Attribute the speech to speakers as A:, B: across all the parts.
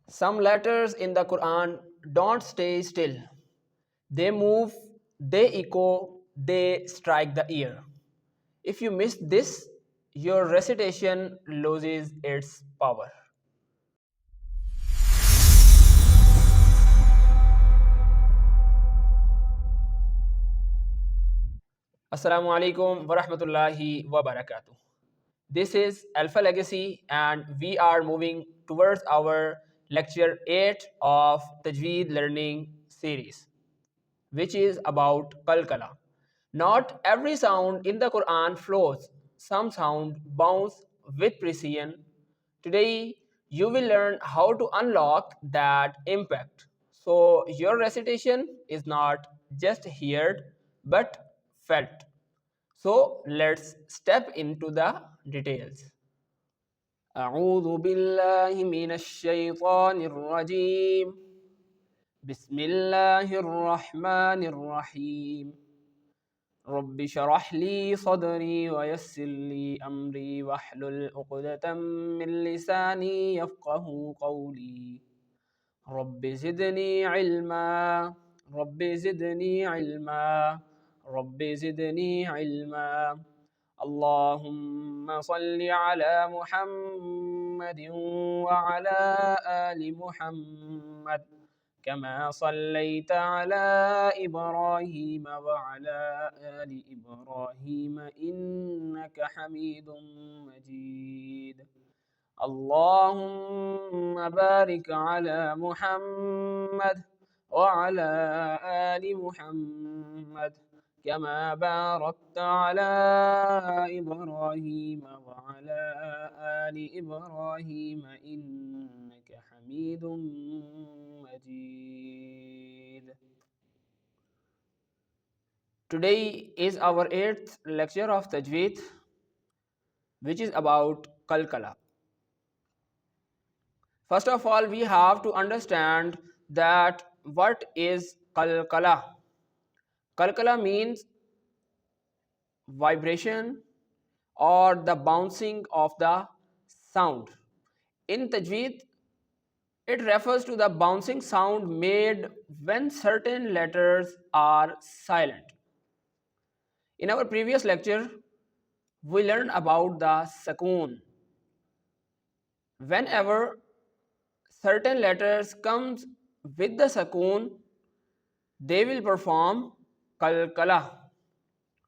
A: Some letters in the Quran don't stay still. They move, they echo, they strike the ear. If you miss this, your recitation loses its power. Assalamu alaikum wa rahmatullahi wa barakatuh. This is Alpha Legacy, and we are moving towards our lecture 8 of Tajweed learning series, which is about Qalqalah. Not every sound in the Quran flows, some sound bounce with precision. Today, you will learn how to unlock that impact. So, your recitation is not just heard but felt. So, let's step into the details. أعوذ بالله من الشيطان الرجيم. بسم الله الرحمن الرحيم. رب اشرح لي صدري ويسر لي أمري واحلل عقدة من لساني يفقه قولي. رب زدني علما. رب زدني علما. رب زدني علما. اللهم صل على محمد وعلى آل محمد كما صليت على إبراهيم وعلى آل إبراهيم إنك حميد مجيد. اللهم بارك على محمد وعلى آل محمد كما باركت على إبراهيم وعلى آل إبراهيم إنك حميد مجيد. Today is our 8th lecture of Tajweed, which is about Qalqalah. First of all, we have to understand that what is Qalqalah. Qalqalah means vibration or the bouncing of the sound. In Tajweed, it refers to the bouncing sound made when certain letters are silent. In our previous lecture, we learned about the sukoon. Whenever certain letters comes with the sukoon, they will perform Qalqalah.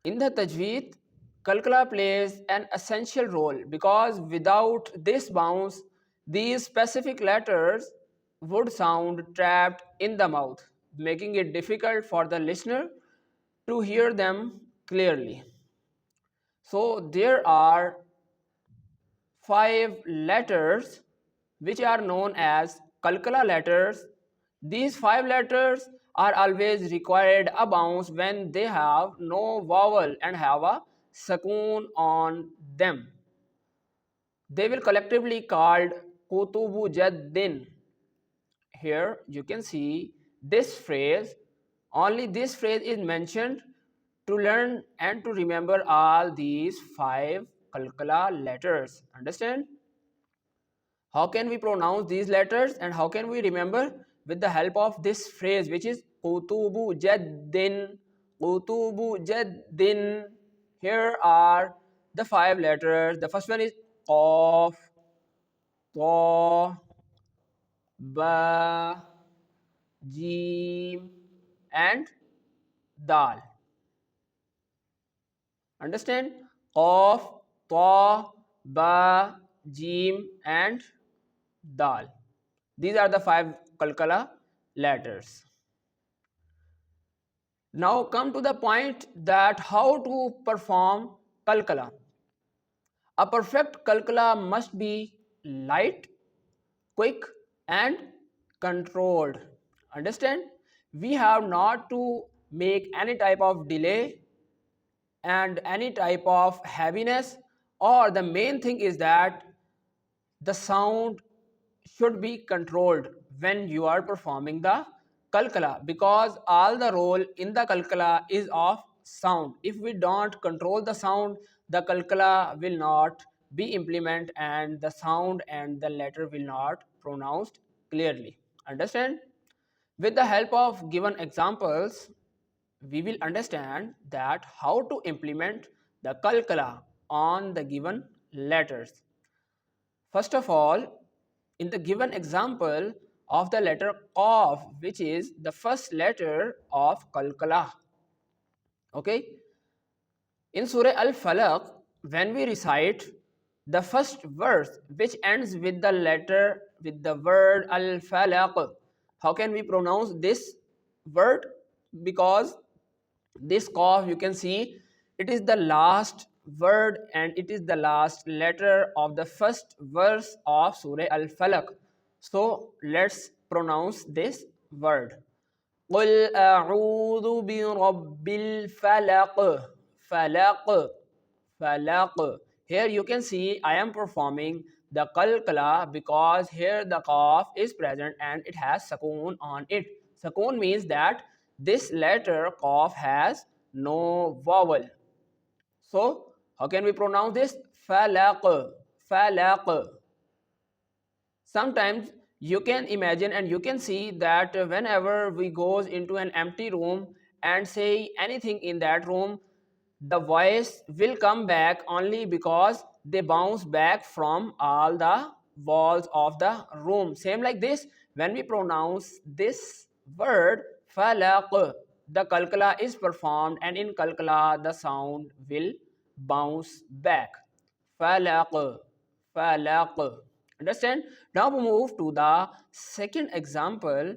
A: In the Tajweed, Qalqalah plays an essential role because without this bounce, these specific letters would sound trapped in the mouth, making it difficult for the listener to hear them clearly. So there are 5 letters which are known as Qalqalah letters. These 5 letters are always required a bounce when they have no vowel and have a sukoon on them. They will collectively called Qutb Jaddin. Here you can see this phrase. Only this phrase is mentioned to learn and to remember all these 5 Qalqalah letters. Understand? How can we pronounce these letters and how can we remember? With the help of this phrase, which is Qutubu Jaddin. Qutubu Jaddin. Here are the 5 letters. The first one is Qaf, Ta, Ba, Jim, and Dal. Understand? Qaf, Ta, Ba, Jim, and Dal. These are the 5 Qalqalah letters. Now come to the point that how to perform Qalqalah. A perfect Qalqalah must be light, quick, and controlled. Understand? We have not to make any type of delay and any type of heaviness, or the main thing is that the sound should be controlled when you are performing the Qalqalah, because all the role in the Qalqalah is of sound. If we don't control the sound, the Qalqalah will not be implemented and the sound and the letter will not pronounced clearly. Understand? With the help of given examples, we will understand that how to implement the Qalqalah on the given letters. First of all, in the given example of the letter Qaf, which is the first letter of Qalqalah. Okay, in Surah Al-Falaq, when we recite the first verse which ends with the letter with the word Al-Falaq, how can we pronounce this word? Because this Qaf, you can see, it is the last word and it is the last letter of the first verse of Surah Al-Falaq. So let's pronounce this word. قل أعوذ برب الفلق. فلق. فلق. Here you can see I am performing the Qalqalah because here the Qaf is present and it has sukoon on it. Sukoon means that this letter Qaf has no vowel. So how can we pronounce this? Falaq. Falaq. Sometimes you can imagine and you can see that whenever we goes into an empty room and say anything in that room, the voice will come back only because they bounce back from all the walls of the room. Same like this, when we pronounce this word falaq, the Qalqalah is performed and in Qalqalah the sound will bounce back. Falaq. Falaq. Understand? Now we move to the second example.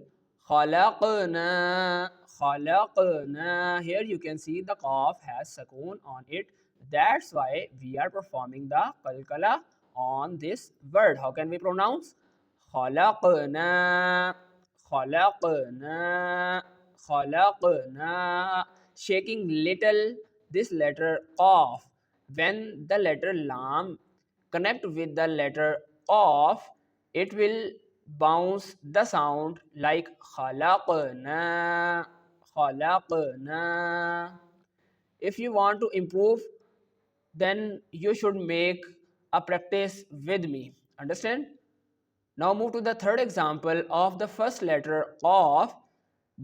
A: Khalaqna. Khalaqna. Here you can see the Qaf has sukoon on it. That's why we are performing the Qalqalah on this word. How can we pronounce? Khalaqna. Khalaqna. Khalaqna. Shaking little this letter Qaf. When the letter Lam connect with the letter of, it will bounce the sound like khalaqna. Khalaqna. If you want to improve, then you should make a practice with me. Understand? Now move to the third example of the first letter of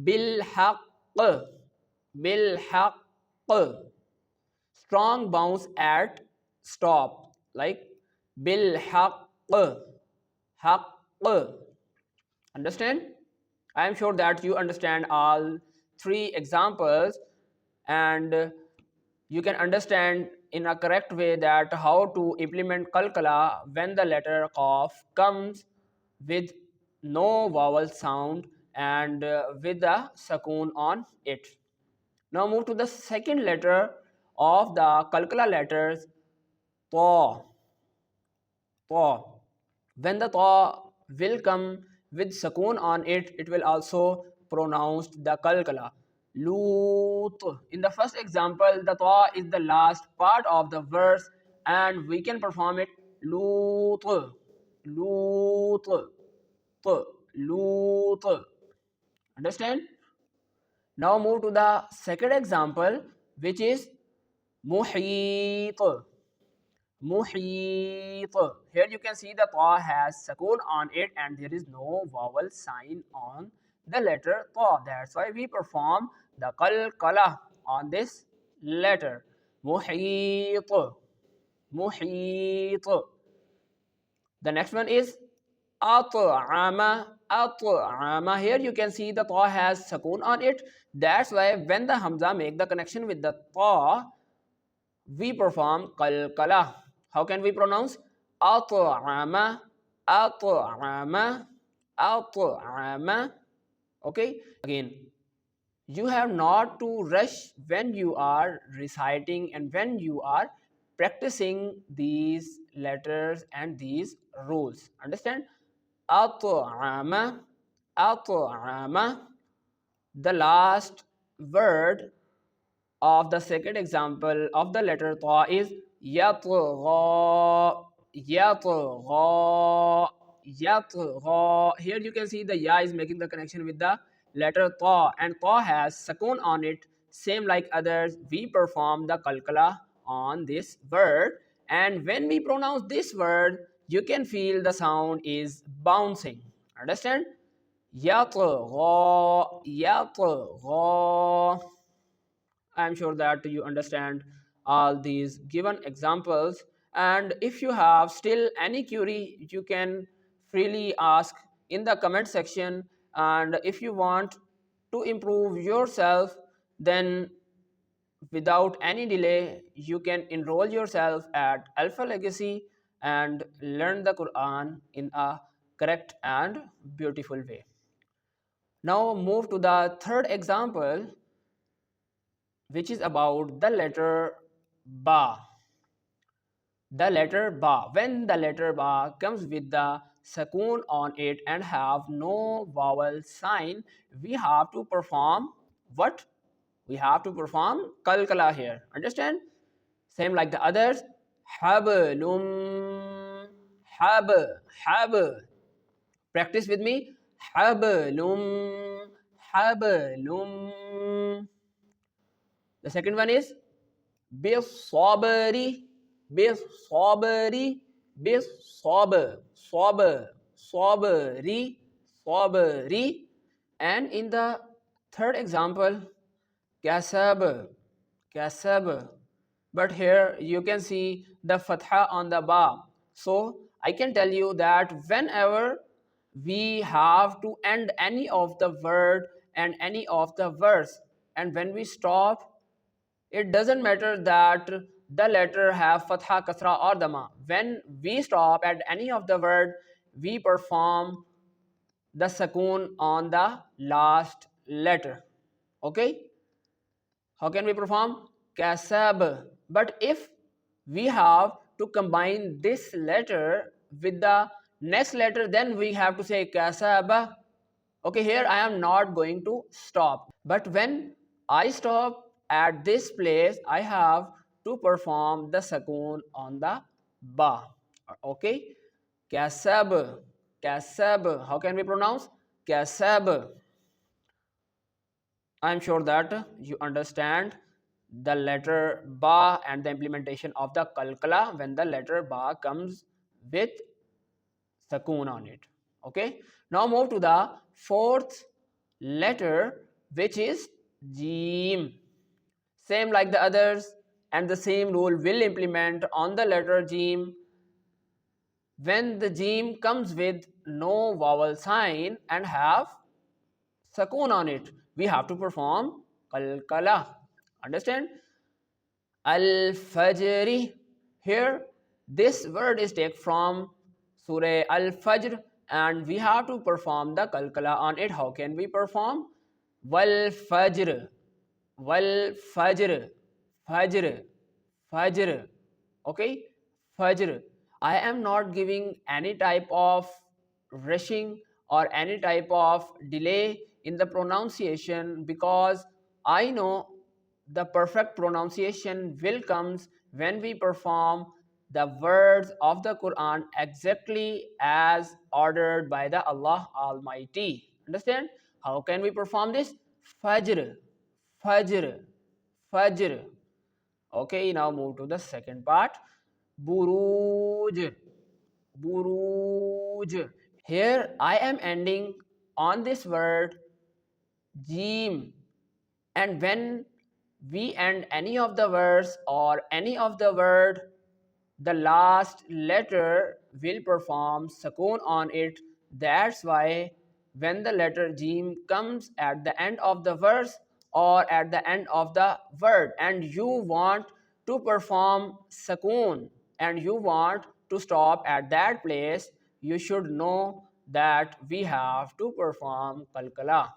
A: bil haqq. Bil haqq. Strong bounce at stop like bil haqq. Haqq. Understand? I am sure that you understand all three examples and you can understand in a correct way that how to implement Qalqalah when the letter Qaf comes with no vowel sound and with a sukoon on it. Now move to the second letter of the Qalqalah letters, Ta. Ta. When the Ta will come with sukoon on it, it will also pronounce the Qalqalah. Lut. In the first example, the Ta is the last part of the verse and we can perform it Lut. Lut. Lut. Understand? Now move to the second example, which is Muhit. Muhit. Here you can see the Ta has sukoon on it and there is no vowel sign on the letter Ta. That's why we perform the Qalqalah on this letter. Muhit. Muhit. The next one is At'ama. At'ama. Here you can see the Ta has sukoon on it. That's why when the Hamza make the connection with the Ta, we perform Qalqalah. How can we pronounce? At'ama. At'ama. At'ama. Okay. Again, you have not to rush when you are reciting and when you are practicing these letters and these rules. Understand? At'ama. At'ama. The last word of the second example of the letter Ta is yatgha. Yatgha. Yatgha. Here you can see the Ya is making the connection with the letter Ta and Ta has sukoon on it. Same like others, we perform the Qalqalah on this word and when we pronounce this word, you can feel the sound is bouncing. Understand? يطغى يطغى. I am sure that you understand all these given examples. And if you have still any query, you can freely ask in the comment section. And if you want to improve yourself, then without any delay, you can enroll yourself at Alpha Legacy and learn the Quran in a correct and beautiful way. Now move to the third example, which is about the letter ba. The letter ba. When the letter ba comes with the sukoon on it and have no vowel sign, we have to perform what? We have to perform qalqalah here. Understand? Same like the others. Hablum, hab, hab. Practice with me. Hablum, hablum. The second one is بالصبر بالصبر بالصبر صبر صبري صبري. And in the third example, kasab kasab. But here you can see the fatha on the ba. So I can tell you that whenever we have to end any of the word and any of the verse, and when we stop, it doesn't matter that the letter have fatha, kasra or dhamma. When we stop at any of the word, we perform the sukoon on the last letter. Okay? How can we perform? Kasab. But if we have to combine this letter with the next letter, then we have to say kasab. Okay, here I am not going to stop. But when I stop at this place, I have to perform the sukoon on the ba. Okay, kasab, kasab. How can we pronounce? Kasab. I am sure that you understand the letter ba and the implementation of the qalqalah when the letter ba comes with sukoon on it. Okay, now move to the fourth letter, which is Jim. Same like the others, and the same rule will implement on the letter Jim. When the Jim comes with no vowel sign and have sukoon on it, we have to perform qalqalah. Understand? Al-Fajri. Here, this word is taken from Surah Al-Fajr, and we have to perform the qalqalah on it. How can we perform? Wal Fajr, Wal Fajr, Fajr, Fajr. Okay, Fajr. I am not giving any type of rushing or any type of delay in the pronunciation, because I know the perfect pronunciation will comes when we perform the words of the Quran exactly as ordered by the Allah Almighty. Understand? How can we perform this? Fajr, Fajr, Fajr. Okay, now move to the second part. Buruj, Buruj. Here I am ending on this word Jim, and when we end any of the words or any of the word, the last letter will perform sukoon on it. That's why when the letter Jim comes at the end of the verse or at the end of the word, and you want to perform sukoon and you want to stop at that place, you should know that we have to perform qalqalah.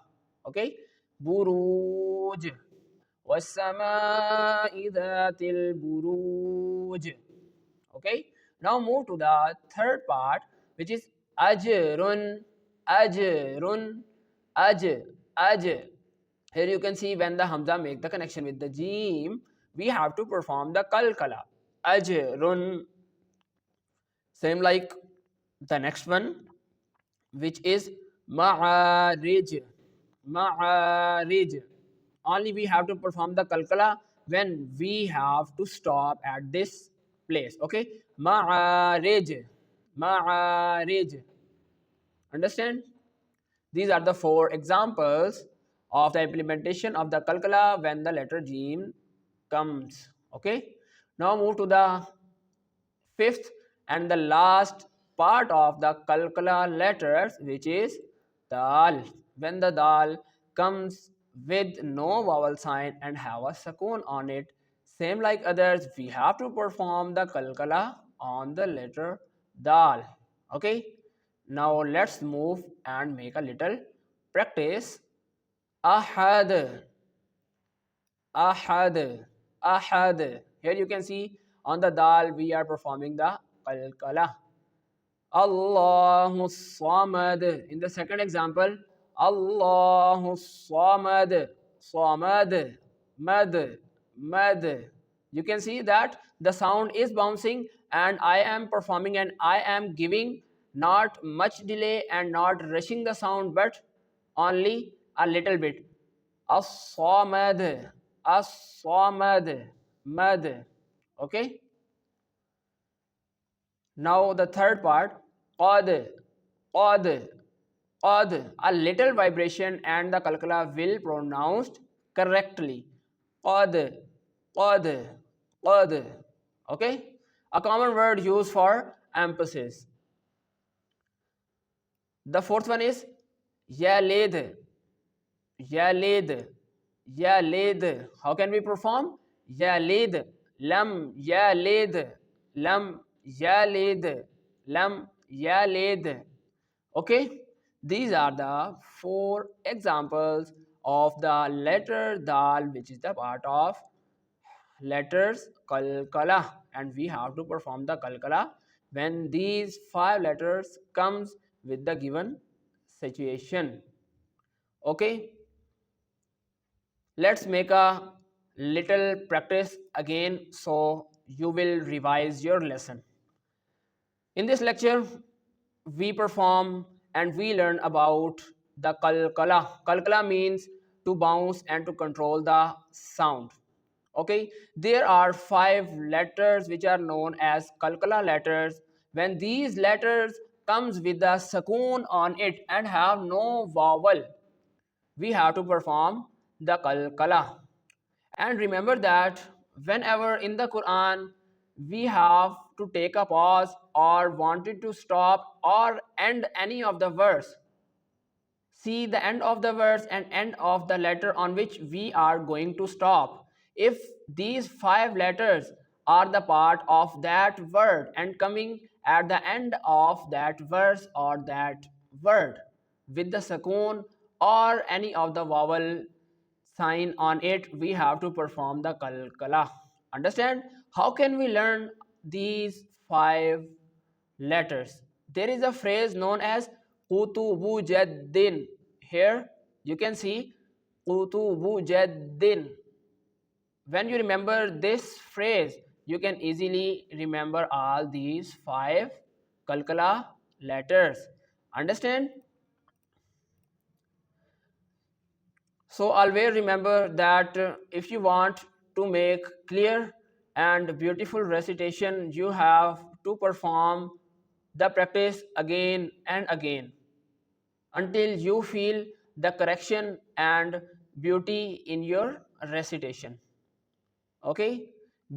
A: Okay? Buruj. وَالسَّمَاءِ ذَاتِ الْبُرُوجِ. Okay, now move to the third part, which is ajrun, ajrun, aj. Here you can see when the hamza make the connection with the jim, we have to perform the qalqalah. Ajrun. Same like the next one, which is ma'arij, ma'arij. Only we have to perform the qalqalah when we have to stop at this place. Okay, ma'arij, ma'arij. Understand? These are the four examples of the implementation of the Qalqalah when the letter Jim comes. Okay. Now move to the fifth and the last part of the Qalqalah letters, which is Dal. When the Dal comes with no vowel sign and have a sukoon on it, same like others, we have to perform the Qalqalah on the letter Dal. Okay. Now let's move and make a little practice. Ahad, ahad, ahad. Here you can see on the dal we are performing the qalqala. Allahu Samad. In the second example, Allahu Samad, Samad, Mad, Mad. You can see that the sound is bouncing and I am performing and I am giving not much delay and not rushing the sound but only a little bit. As-Samad, As-Samad, Mad. Okay. Now the third part, qad, qad, qad. A little vibration and the kalkala will pronounced correctly. Qad, qad, qad. Okay. A common word used for emphasis. The fourth one is yalid, yalid, yalid. How can we perform? Yalid, lam, yalid, lam, yalid, lam, yalid. Okay, these are the four examples of the letter dal, which is the part of letters kalkala, and we have to perform the kalkala when these five letters comes with the given situation. Okay, let's make a little practice again so you will revise your lesson. In this lecture, we perform and we learn about the Qalqalah. Qalqalah means to bounce and to control the sound. Okay, there are five letters which are known as Qalqalah letters. When these letters comes with the sukoon on it and have no vowel, we have to perform the Qalqalah. And remember that whenever in the Quran we have to take a pause or wanted to stop or end any of the verse, see the end of the verse and end of the letter on which we are going to stop. If these five letters are the part of that word and coming at the end of that verse or that word with the sukoon or any of the vowel sign on it, we have to perform the kalkala. Understand? How can we learn these five letters? There is a phrase known as Qutubu Jaddin. Here you can see Qutubu Jaddin. When you remember this phrase, you can easily remember all these five kalkala letters. Understand? So always remember that if you want to make clear and beautiful recitation, you have to perform the practice again and again until you feel the correction and beauty in your recitation. Okay,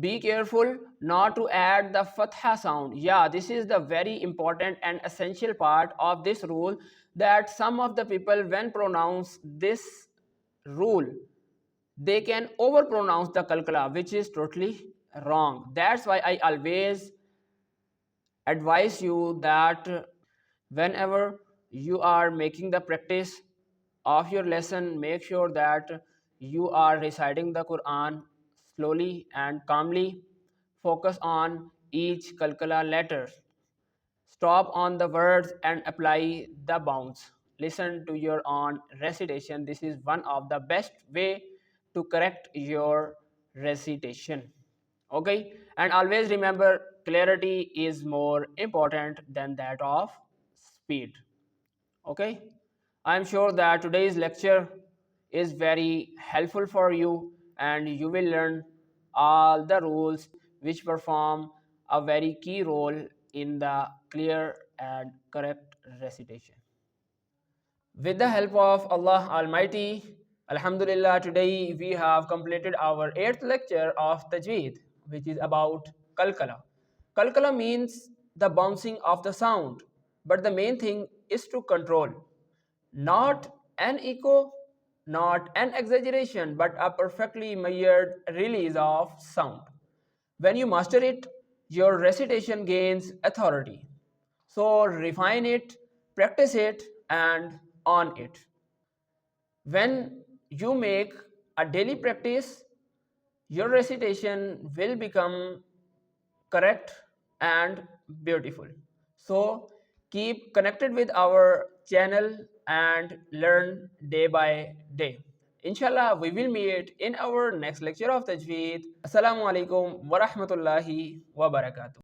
A: be careful not to add the fatha sound. Yeah, this is the very important and essential part of this rule, that some of the people when pronounce this rule, they can overpronounce the kalkala, which is totally wrong. That's why I always advise you that whenever you are making the practice of your lesson, make sure that you are reciting the Quran slowly and calmly. Focus on each kalkala letter. Stop on the words and apply the bounce. Listen to your own recitation. This is one of the best way to correct your recitation. Okay, and always remember, clarity is more important than that of speed. Okay, I'm sure that today's lecture is very helpful for you and you will learn all the rules which perform a very key role in the clear and correct recitation. With the help of Allah Almighty, Alhamdulillah, today we have completed our 8th lecture of Tajweed, which is about Qalqalah. Qalqalah means the bouncing of the sound, but the main thing is to control. Not an echo, not an exaggeration, but a perfectly measured release of sound. When you master it, your recitation gains authority. So refine it, practice it, and on it. When you make a daily practice, your recitation will become correct and beautiful. So keep connected with our channel and learn day by day. Inshallah, we will meet in our next lecture of Tajweed. Assalamu alaikum wa rahmatullahi wa barakatuh.